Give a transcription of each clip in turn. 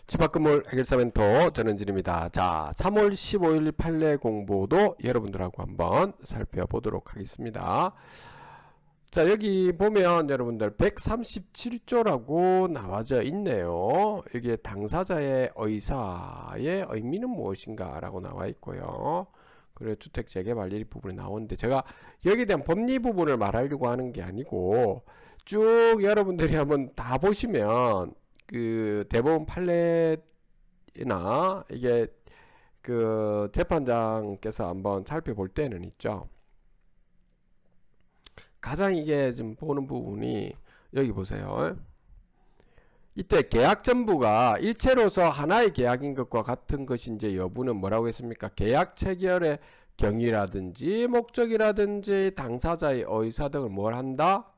집합건물 해결사 멘토 전은진입니다. 자, 3월 15일 판례 공부도 여러분들하고 한번 살펴보도록 하겠습니다. 자, 여기 보면 여러분들 137조라고 나와져 있네요. 여기에 당사자의 의사의 의미는 무엇인가 라고 나와 있고요. 그리고 주택재개발 이 부분이 나오는데 제가 여기에 대한 법리 부분을 말하려고 하는 게 아니고 쭉 여러분들이 한번 다 보시면 그 대법원 판례나 이게 그 재판장께서 한번 살펴볼 때는 있죠. 가장 이게 좀 보는 부분이 여기 보세요. 이때 계약 전부가 일체로서 하나의 계약인 것과 같은 것인지 여부는 뭐라고 했습니까? 계약 체결의 경위라든지 목적이라든지 당사자의 의사 등을 뭘 한다?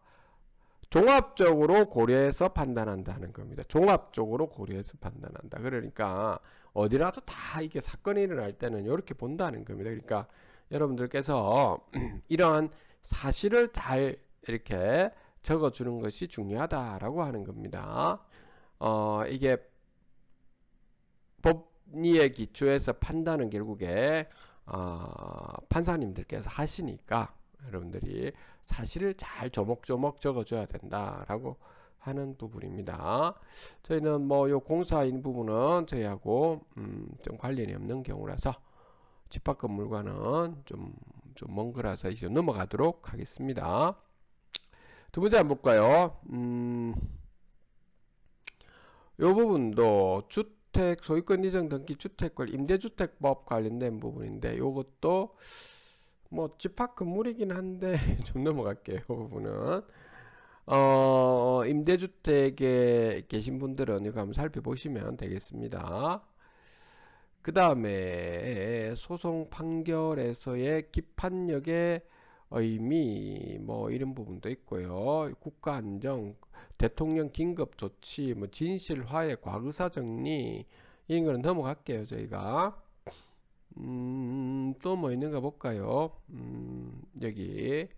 종합적으로 고려해서 판단한다는 겁니다. 종합적으로 고려해서 판단한다. 그러니까 어디라도 다 이게 사건이 일어날 때는 이렇게 본다는 겁니다. 그러니까 여러분들께서 이러한 사실을 잘 이렇게 적어주는 것이 중요하다라고 하는 겁니다. 이게 법리의 기초에서 판단은 결국에 판사님들께서 하시니까 여러분들이 사실을 잘 조목조목 적어줘야 된다라고 하는 부분입니다. 저희는 뭐 요 공사인 부분은 저희하고 좀 관련이 없는 경우라서 집합건물과는 좀 먼 거라서 이제 넘어가도록 하겠습니다. 두 번째 한번 볼까요? 요 부분도 주택 소유권 이전 등기 주택권 임대주택법 관련된 부분인데 요것도 뭐 집합 건물이긴 한데 좀 넘어갈게요. 이 부분은 임대주택에 계신 분들은 이거 한번 살펴보시면 되겠습니다. 그 다음에 소송 판결에서의 기판력의 의미 뭐 이런 부분도 있고요. 국가 안정, 대통령 긴급 조치, 뭐 진실 화해, 과거사 정리 이런 거는 넘어갈게요. 저희가 또 뭐 있는가 볼까요? 여기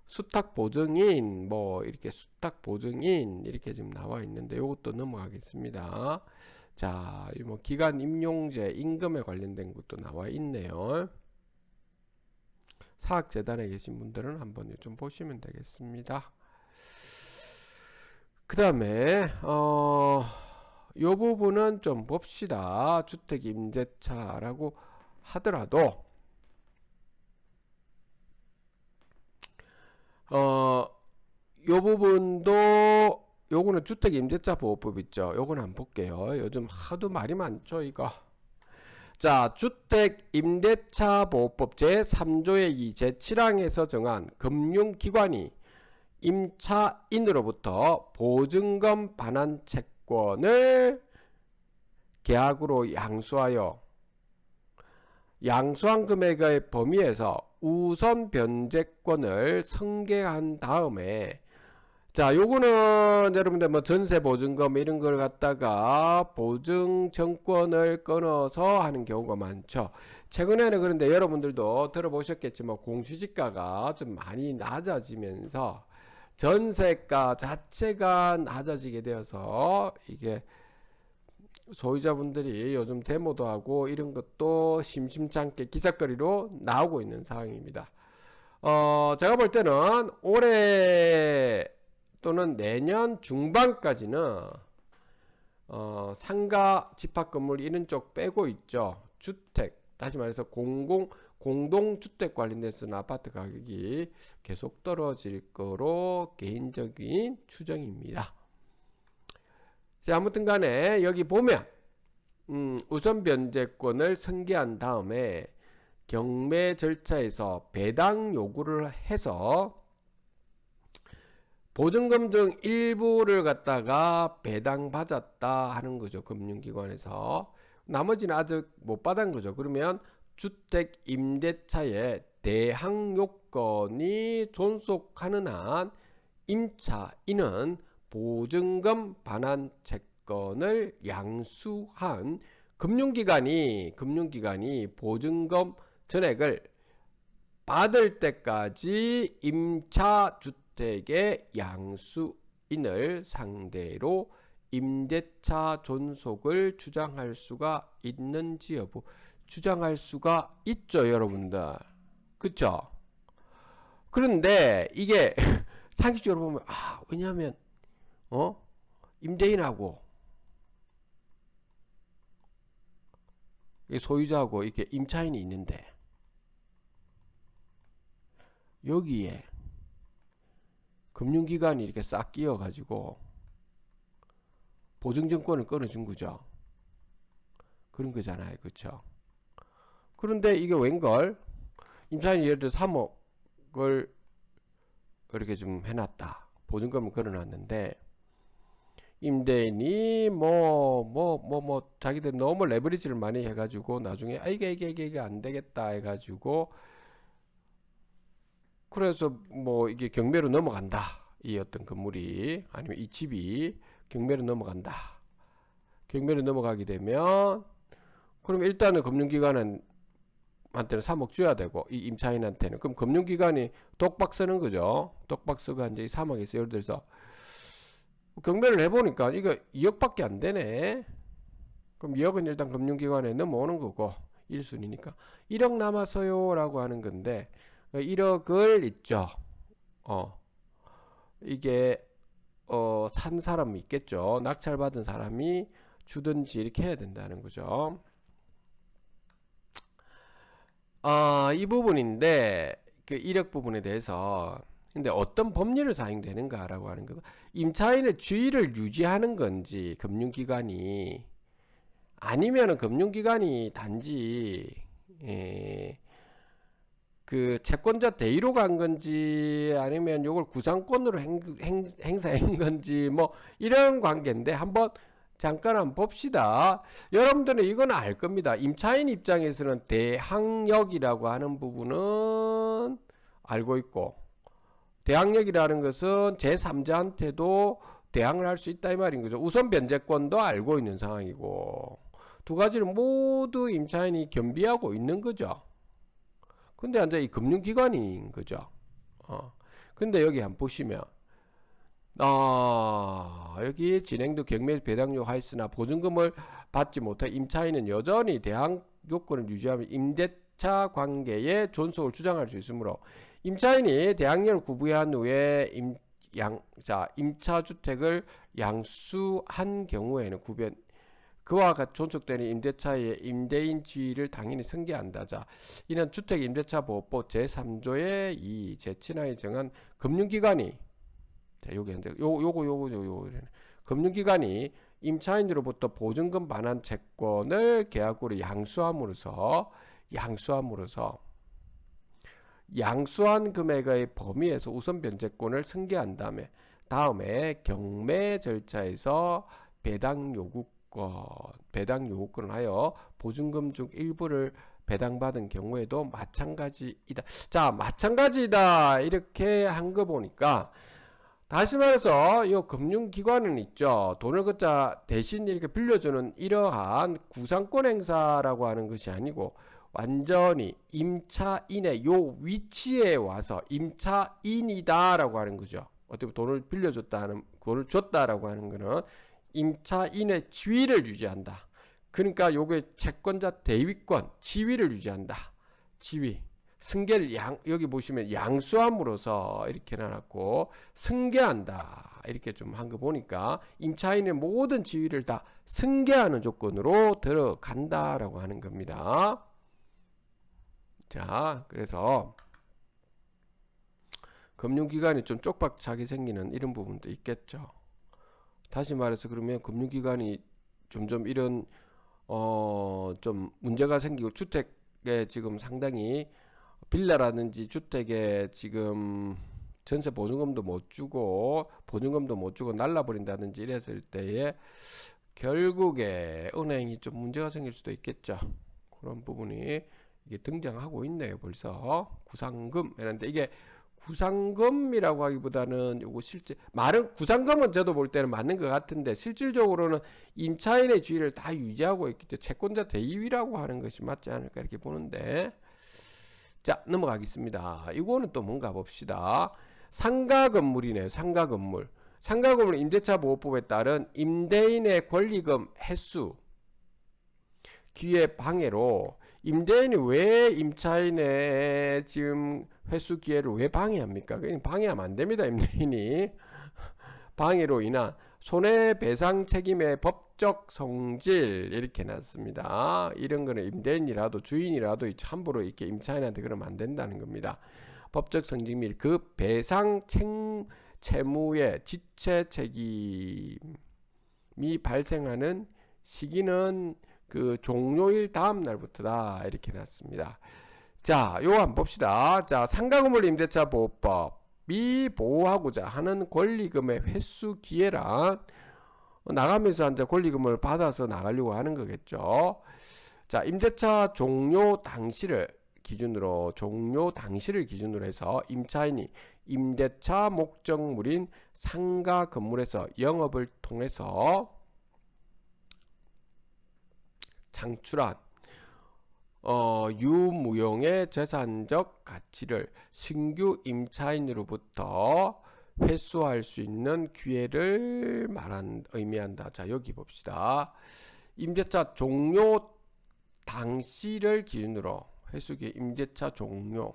수탁 보증인 뭐 이렇게 수탁 보증인 이렇게 지금 나와 있는데 이것도 넘어가겠습니다. 자, 뭐 기간 임용제 임금에 관련된 것도 나와 있네요. 사학재단에 계신 분들은 한번 좀 보시면 되겠습니다. 그 다음에 요 부분은 좀 봅시다. 주택임대차라고 하더라도 요 부분도 요거는 주택임대차 보호법 있죠. 요거는 한번 볼게요. 요즘 하도 말이 많죠 이거. 자, 주택임대차 보호법 제3조의 2 제7항에서 정한 금융기관이 임차인으로부터 보증금 반환 채권을 계약으로 양수한 금액의 범위에서 우선 변제권을 승계한 다음에 자, 요거는 여러분들 뭐 전세 보증금 이런 걸 갖다가 보증 정권을 끊어서 하는 경우가 많죠. 최근에는 그런데 여러분들도 들어보셨겠지만 공시지가가 좀 많이 낮아지면서 전세가 자체가 낮아지게 되어서 이게 소유자분들이 요즘 데모도 하고 이런 것도 심심찮게 기사거리로 나오고 있는 상황입니다. 제가 볼 때는 올해 또는 내년 중반까지는 상가 집합건물 이런 쪽 빼고 있죠. 주택, 다시 말해서 공동주택 관련돼서는 아파트 가격이 계속 떨어질 거로 개인적인 추정입니다. 자, 아무튼 간에 여기 보면 우선 변제권을 승계한 다음에 경매 절차에서 배당 요구를 해서 보증금 중 일부를 갖다가 배당받았다 하는 거죠. 금융기관에서. 나머지는 아직 못 받은 거죠. 그러면 주택 임대차의 대항 요건이 존속하는 한 임차인은 보증금 반환 채권을 양수한 금융기관이 보증금 전액을 받을 때까지 임차주택의 양수인을 상대로 임대차 존속을 주장할 수가 있는지 여부. 주장할 수가 있죠, 여러분들. 그쵸? 그런데 이게 상식적으로 보면 왜냐하면 임대인하고 소유자하고 이렇게 임차인이 있는데 여기에 금융기관이 이렇게 싹 끼어가지고 보증증권을 끊어준 거죠. 그런 거잖아요. 그렇죠? 그런데 이게 웬걸? 임차인이 예를 들어 3억을 이렇게 좀 해놨다. 보증금을 걸어놨는데 임대인이 자기들 너무 레버리지를 많이 해가지고 나중에 이게 안 되겠다 해가지고 그래서 이게 경매로 넘어간다. 이 어떤 건물이 아니면 이 집이 경매로 넘어간다. 경매로 넘어가게 되면 그럼 일단은 금융기관은 한테는 3억 줘야 되고 이 임차인한테는 그럼 금융기관이 독박 쓰는 거죠. 독박 쓰고 이제 3억 있어요. 예를 들어서 경매를 해보니까 이거 2억밖에 안 되네. 그럼 2억은 일단 금융기관에 넘어오는 거고 1순위니까 1억 남았어요 라고 하는 건데 1억을 있죠. 이게 산 사람이 있겠죠. 낙찰받은 사람이 주든지 이렇게 해야 된다는 거죠. 이 부분인데 그 1억 부분에 대해서 근데 어떤 법률을 사용되는가라고 하는 거 임차인의 지위를 유지하는 건지 금융기관이 아니면은 금융기관이 단지 그 채권자 대위로 간 건지 아니면 요걸 구상권으로 행사한 건지 이런 관계인데 한번 잠깐 봅시다. 여러분들은 이건 알 겁니다. 임차인 입장에서는 대항력이라고 하는 부분은 알고 있고 대항력이라는 것은 제3자한테도 대항을 할 수 있다 이 말인 거죠. 우선 변제권도 알고 있는 상황이고 두 가지를 모두 임차인이 겸비하고 있는 거죠. 근데 이제 이 금융기관인 거죠. 근데 여기 한번 보시면 여기 진행도 경매 배당료 하였으나 보증금을 받지 못한 임차인은 여전히 대항 요건을 유지하며 임대차 관계의 존속을 주장할 수 있으므로 임차인이 대항력을 구부한 후에 임차주택을 양수한 경우에는 그와 같이 존속되는 임대차의 임대인 지위를 당연히 승계한다. 자, 이는 주택임대차보호법 제3조의 이 제7항에 정한 금융기관이 자, 요게 이제 요거 금융기관이 임차인으로부터 보증금 반환 채권을 계약으로 양수한 금액의 범위에서 우선 변제권을 승계한 다음에 경매 절차에서 배당 요구권을 하여 보증금 중 일부를 배당받은 경우에도 마찬가지이다. 자, 마찬가지다 이렇게 한 거 보니까 다시 말해서 이 금융기관은 있죠. 돈을 걷자 대신 이렇게 빌려주는 이러한 구상권 행사라고 하는 것이 아니고 완전히 임차인의 요 위치에 와서 임차인이다라고 하는 거죠. 어떻게 돈을 돈을 줬다라고 하는 거는 임차인의 지위를 유지한다. 그러니까 요게 채권자 대위권, 지위를 유지한다. 지위. 승계를 여기 보시면 양수함으로써 이렇게 해놨고 승계한다. 이렇게 좀 한 거 보니까 임차인의 모든 지위를 다 승계하는 조건으로 들어간다라고 하는 겁니다. 자, 그래서 금융기관이 좀 쪽박차게 생기는 이런 부분도 있겠죠. 다시 말해서 그러면 금융기관이 점점 이런 좀 문제가 생기고 주택에 지금 상당히 빌라라든지 주택에 지금 전세 보증금도 못 주고 날라버린다든지 이랬을 때에 결국에 은행이 좀 문제가 생길 수도 있겠죠. 그런 부분이 이게 등장하고 있네요. 벌써 구상금 이런데 이게 구상금이라고 하기보다는 요거 실제 말은 구상금은 저도 볼 때는 맞는 것 같은데 실질적으로는 임차인의 지위를 다 유지하고 있기 때문에 채권자 대위라고 하는 것이 맞지 않을까 이렇게 보는데 자 넘어가겠습니다. 이거는 또 뭔가 봅시다. 상가 건물이네요. 상가 건물. 상가건물 임대차 보호법에 따른 임대인의 권리금 횟수 기회 방해로 임대인이 왜 임차인의 지금 횟수 기회를 왜 방해합니까? 그냥 방해하면 안 됩니다. 임대인이 방해로 인한 손해배상 책임의 법적 성질 이렇게 놨습니다. 이런 거는 임대인이라도 주인이라도 함부로 이렇게 임차인한테 그러면 안 된다는 겁니다. 법적 성질 및 그 배상 채무의 지체 책임이 발생하는 시기는 그 종료일 다음 날부터다 이렇게 놨습니다. 자, 요거 한번 봅시다. 자, 상가건물 임대차 보호법이 보호하고자 하는 권리금의 횟수 기회란 나가면서 이제 권리금을 받아서 나가려고 하는 거겠죠. 자, 임대차 종료 당시를 기준으로 해서 임차인이 임대차 목적물인 상가 건물에서 영업을 통해서 창출한 유무용의 재산적 가치를 신규 임차인으로부터 회수할 수 있는 기회를 의미한다. 자, 여기 봅시다. 임대차 종료 당시를 기준으로 회수기 임대차 종료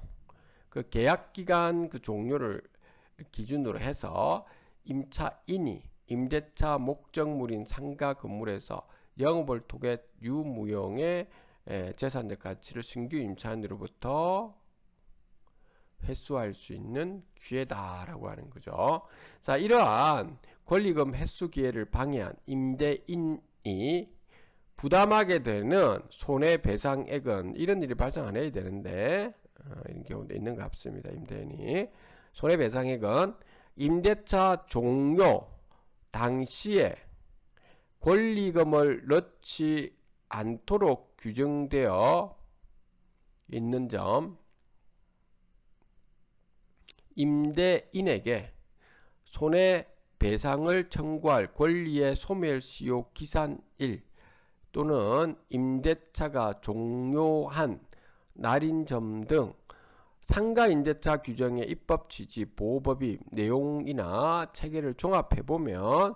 그 계약기간 그 종료를 기준으로 해서 임차인이 임대차 목적물인 상가 건물에서 영업을 통해 유무용의 재산적 가치를 신규 임차인으로부터 회수할 수 있는 기회다라고 하는 거죠. 자, 이러한 권리금 회수 기회를 방해한 임대인이 부담하게 되는 손해배상액은 이런 일이 발생 안 해야 되는데 이런 경우도 있는 것 같습니다. 임대인이 손해배상액은 임대차 종료 당시에 권리금을 넣지 않도록 규정되어 있는 점, 임대인에게 손해배상을 청구할 권리의 소멸시효 기산일 또는 임대차가 종료한 날인 점 등 상가 임대차 규정의 입법 취지, 보호법이 내용이나 체계를 종합해 보면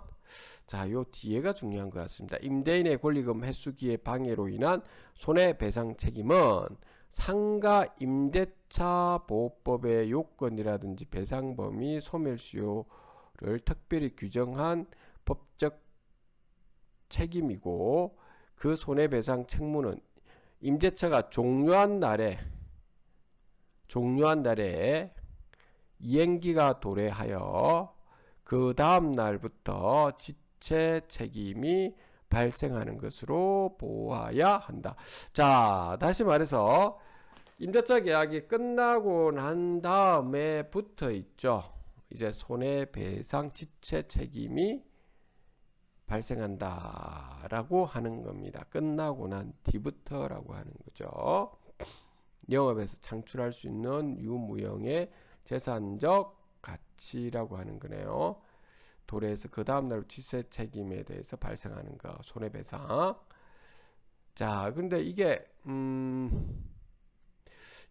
자, 요 뒤에가 중요한 것 같습니다. 임대인의 권리금 회수기의 방해로 인한 손해배상 책임은 상가 임대차 보호법의 요건이라든지 배상 범위, 소멸시효를 특별히 규정한 법적 책임이고 그 손해배상 책무는 임대차가 종료한 날에 이행기가 도래하여 그 다음 날부터 지체 책임이 발생하는 것으로 보아야 한다. 자, 다시 말해서 임대차 계약이 끝나고 난 다음에 붙어 있죠. 이제 손해배상 지체 책임이 발생한다라고 하는 겁니다. 끝나고 난 뒤부터라고 하는 거죠. 영업에서 창출할 수 있는 유무형의 재산적 가치라고 하는 거네요. 도래해서 그 다음날 지체 책임에 대해서 발생하는 거 손해배상. 자, 근데 이게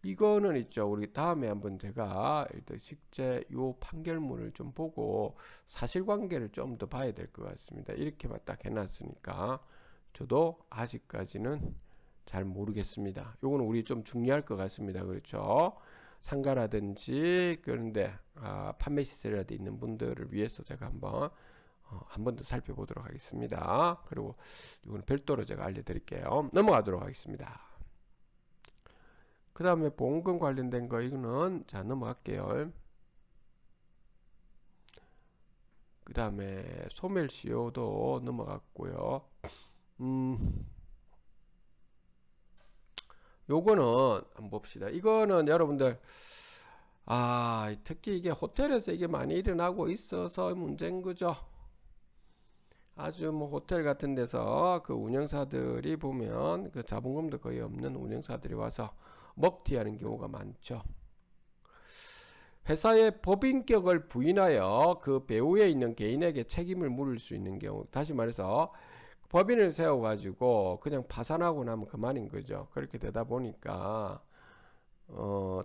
이거는 있죠. 우리 다음에 한번 제가 일단 실제 요 판결문을 좀 보고 사실관계를 좀 더 봐야 될 것 같습니다. 이렇게만 딱 해놨으니까 저도 아직까지는 잘 모르겠습니다. 요거는 우리 좀 중요할 것 같습니다. 그렇죠? 상가라든지 그런데 판매 시설이라도 있는 분들을 위해서 제가 한번 한 번 더 살펴보도록 하겠습니다. 그리고 이거는 별도로 제가 알려드릴게요. 넘어가도록 하겠습니다. 그 다음에 보험금 관련된 거 이거는 자 넘어갈게요. 그 다음에 소멸시효도 넘어갔고요. 요거는 한번 봅시다. 이거는 여러분들 특히 이게 호텔에서 이게 많이 일어나고 있어서 문제인 거죠. 아주 뭐 호텔 같은 데서 그 운영사들이 보면 그 자본금도 거의 없는 운영사들이 와서 먹튀하는 경우가 많죠. 회사의 법인격을 부인하여 그 배후에 있는 개인에게 책임을 물을 수 있는 경우, 다시 말해서 법인을 세워가지고 그냥 파산하고 나면 그만인 거죠. 그렇게 되다 보니까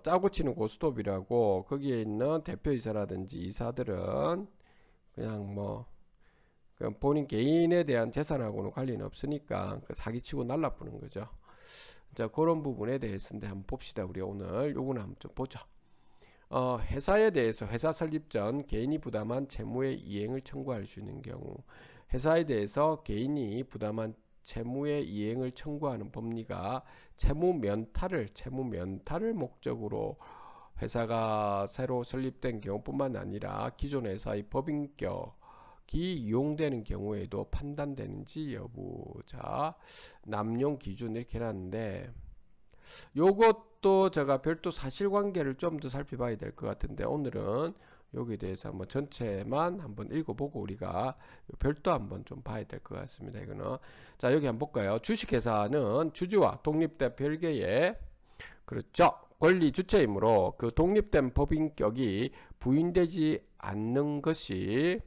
짜고 치는 고스톱이라고 거기에 있는 대표이사라든지 이사들은 그냥 뭐 본인 개인에 대한 재산하고는 관련이 없으니까 사기치고 날라쁘는 거죠. 자, 그런 부분에 대해서인데 한번 봅시다. 우리 오늘 요거는 한번 좀 보죠. 회사에 대해서 회사 설립 전 개인이 부담한 채무의 이행을 청구할 수 있는 경우, 회사에 대해서 개인이 부담한 채무의 이행을 청구하는 법리가 채무 면탈을 목적으로 회사가 새로 설립된 경우뿐만 아니라 기존 회사의 법인격이 이용되는 경우에도 판단되는지 여부. 자, 남용 기준 이렇게 해놨는데 요것도 제가 별도 사실관계를 좀 더 살펴봐야 될 것 같은데 오늘은 여기에 대해서 한번 전체만 한번 읽어보고 우리가 별도 한번 좀 봐야 될 것 같습니다. 이거는 자, 여기 한번 볼까요? 주식회사는 주주와 독립된 별개의 그렇죠. 권리 주체이므로 그 독립된 법인격이 부인되지 않는 것이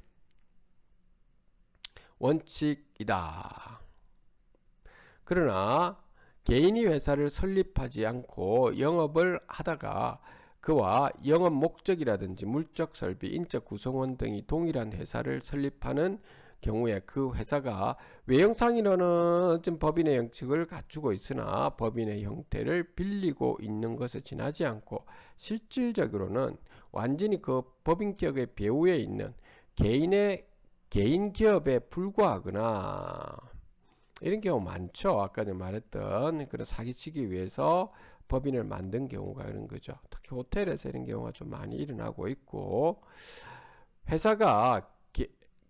원칙이다. 그러나 개인이 회사를 설립하지 않고 영업을 하다가 그와 영업 목적이라든지 물적 설비, 인적 구성원 등이 동일한 회사를 설립하는 경우에 그 회사가 외형상으로는 법인의 형식을 갖추고 있으나 법인의 형태를 빌리고 있는 것에 지나지 않고 실질적으로는 완전히 그 법인격의 배후에 있는 개인 기업에 불과하거나 이런 경우 많죠. 아까 전에 말했던 그런 사기치기 위해서 법인을 만든 경우가 이런 거죠. 특히 호텔에서 이런 경우가 좀 많이 일어나고 있고, 회사가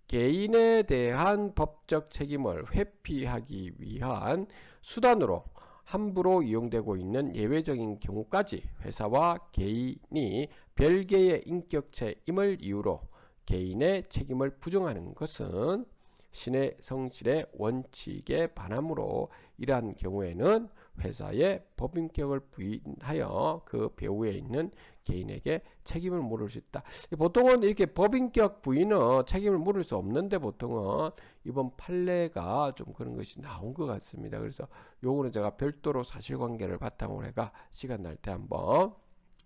개인에 대한 법적 책임을 회피하기 위한 수단으로 함부로 이용되고 있는 예외적인 경우까지 회사와 개인이 별개의 인격체임을 이유로 개인의 책임을 부정하는 것은 신의 성실의 원칙에 반하므로 이러한 경우에는 회사의 법인격을 부인하여 그 배후에 있는 개인에게 책임을 물을 수 있다. 보통은 이렇게 법인격 부인은 책임을 물을 수 없는데 보통은 이번 판례가 좀 그런 것이 나온 것 같습니다. 그래서 요거는 제가 별도로 사실관계를 바탕으로 해가 시간 날 때 한번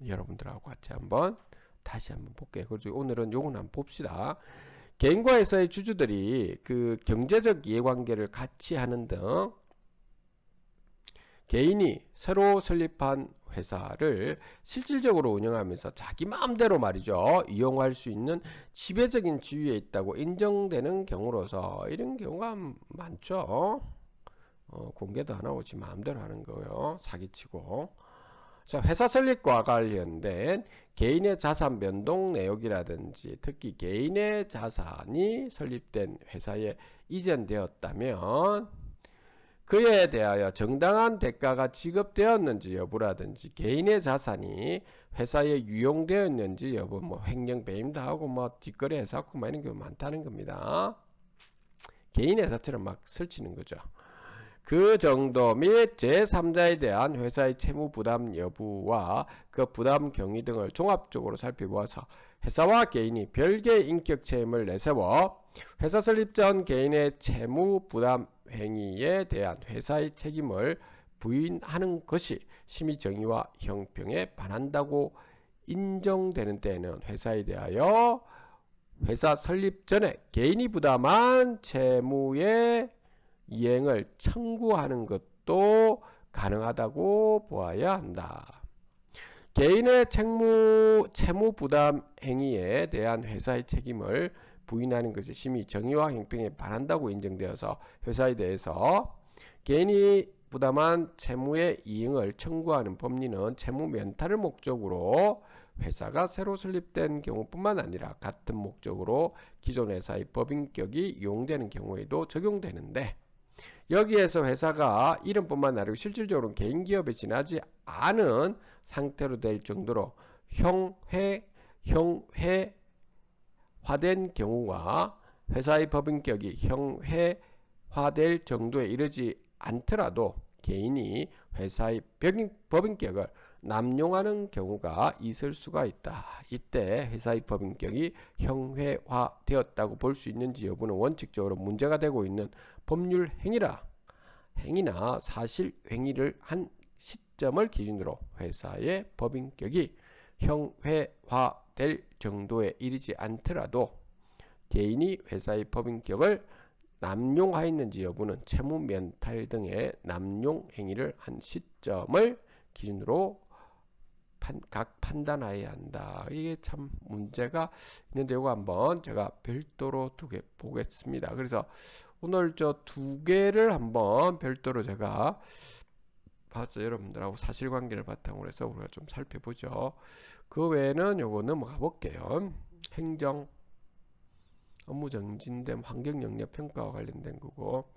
여러분들하고 같이 한번 다시 한번 볼게요. 그래서 오늘은 요거는 한번 봅시다. 개인과 회사의 주주들이 그 경제적 이해관계를 같이 하는 등 개인이 새로 설립한 회사를 실질적으로 운영하면서 자기 마음대로 말이죠. 이용할 수 있는 지배적인 지위에 있다고 인정되는 경우로서 이런 경우가 많죠. 공개도 안 하고 지 마음대로 하는 거예요. 사기치고. 자, 회사 설립과 관련된 개인의 자산 변동 내역이라든지 특히 개인의 자산이 설립된 회사에 이전되었다면 그에 대하여 정당한 대가가 지급되었는지 여부라든지 개인의 자산이 회사에 유용되었는지 여부, 뭐 횡령 배임도 하고 뭐 뒷거래 해서고 뭐 이런 경우 많다는 겁니다. 개인 회사처럼 막 설치는 거죠. 그 정도 및 제3자에 대한 회사의 채무 부담 여부와 그 부담 경위 등을 종합적으로 살펴보아서 회사와 개인이 별개의 인격 책임을 내세워 회사 설립 전 개인의 채무 부담 행위에 대한 회사의 책임을 부인하는 것이 심의 정의와 형평에 반한다고 인정되는 때에는 회사에 대하여 회사 설립 전에 개인이 부담한 채무의 이행을 청구하는 것도 가능하다고 보아야 한다. 개인의 채무 부담 행위에 대한 회사의 책임을 부인하는 것이 심히 정의와 형평에 반한다고 인정되어서 회사에 대해서 개인이 부담한 채무의 이행을 청구하는 법리는 채무 면탈을 목적으로 회사가 새로 설립된 경우뿐만 아니라 같은 목적으로 기존 회사의 법인격이 이용되는 경우에도 적용되는데 여기에서 회사가 이름뿐만 아니라 실질적으로 개인기업에 지나지 않은 상태로 될 정도로 형해화된 경우와 회사의 법인격이 형해화될 정도에 이르지 않더라도 개인이 회사의 법인격을 남용하는 경우가 있을 수가 있다. 이때 회사의 법인격이 형해화되었다고 볼 수 있는지 여부는 원칙적으로 문제가 되고 있는 법률 행위나 사실 행위를 한 시점을 기준으로 회사의 법인격이 형해화될 정도에 이르지 않더라도 개인이 회사의 법인격을 남용하였는지 여부는 채무 면탈 등의 남용 행위를 한 시점을 기준으로 각 판단해야 한다. 이게 참 문제가 있는데 이거 한번 제가 별도로 두 개 보겠습니다. 그래서 오늘 저 두 개를 한번 별도로 제가 봐서 여러분들하고 사실관계를 바탕으로 해서 우리가 좀 살펴보죠. 그 외에는 요거 넘어가 볼게요. 행정 업무 정진됨 환경 영역 평가와 관련된 거고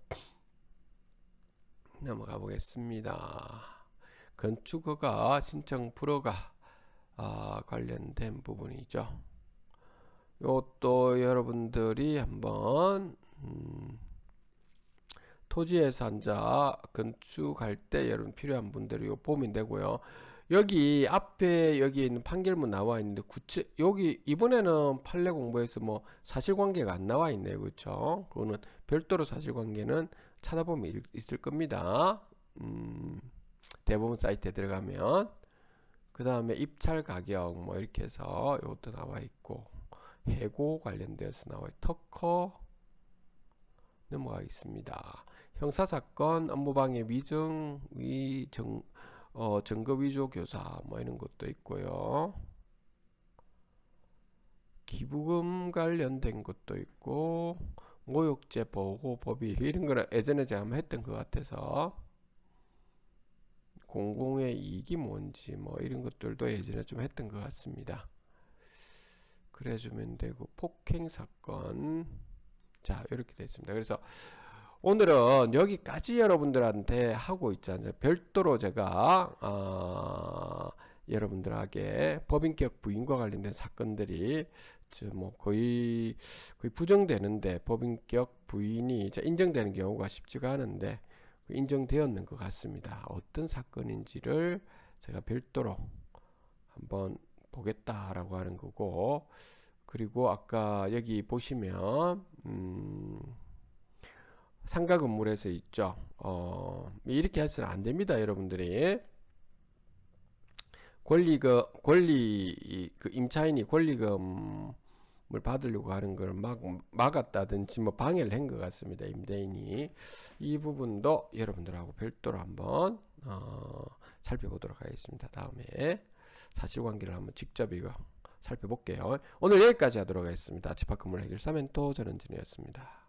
넘어가 보겠습니다. 건축허가 신청 불허가 관련된 부분이죠. 이것도 여러분들이 한번 토지예산자 건축할 때 여러분 필요한 분들이 요 보면 되고요. 여기 앞에 여기 있는 판결문 나와 있는데 여기 이번에는 판례 공부에서 뭐 사실관계가 안 나와 있네요. 그렇죠? 그거는 별도로 사실관계는 찾아보면 있을 겁니다. 대부분 사이트에 들어가면 그 다음에 입찰 가격 뭐 이렇게 해서 이것도 나와 있고 해고 관련되어서 나와 있고 특허 넘어가겠습니다. 형사사건 업무방해 위증 증거 위조 교사 뭐 이런 것도 있고요. 기부금 관련된 것도 있고 모욕죄 보호 법이 이런 거는 예전에 제가 한번 했던 것 같아서 공공의 이익이 뭔지 뭐 이런 것들도 예전에 좀 했던 것 같습니다. 그래 주면 되고 폭행 사건 자 이렇게 되어 있습니다. 그래서 오늘은 여기까지 여러분들한테 하고 있지 않아요. 별도로 제가 여러분들에게 법인격 부인과 관련된 사건들이 뭐 거의 부정되는데 법인격 부인이 인정되는 경우가 쉽지가 않은데 인정되었는 것 같습니다. 어떤 사건인지를 제가 별도로 한번 보겠다라고 하는 거고, 그리고 아까 여기 보시면 상가 건물에서 있죠. 이렇게 해서는 안 됩니다, 여러분들이. 임차인이 권리금을 받으려고 하는 걸 막았다든지 뭐 방해를 한 것 같습니다. 임대인이. 이 부분도 여러분들하고 별도로 한번 살펴보도록 하겠습니다. 다음에 사실관계를 한번 직접 이거 살펴볼게요. 오늘 여기까지 하도록 하겠습니다. 집합건물 해결 3멘토 전원진이었습니다.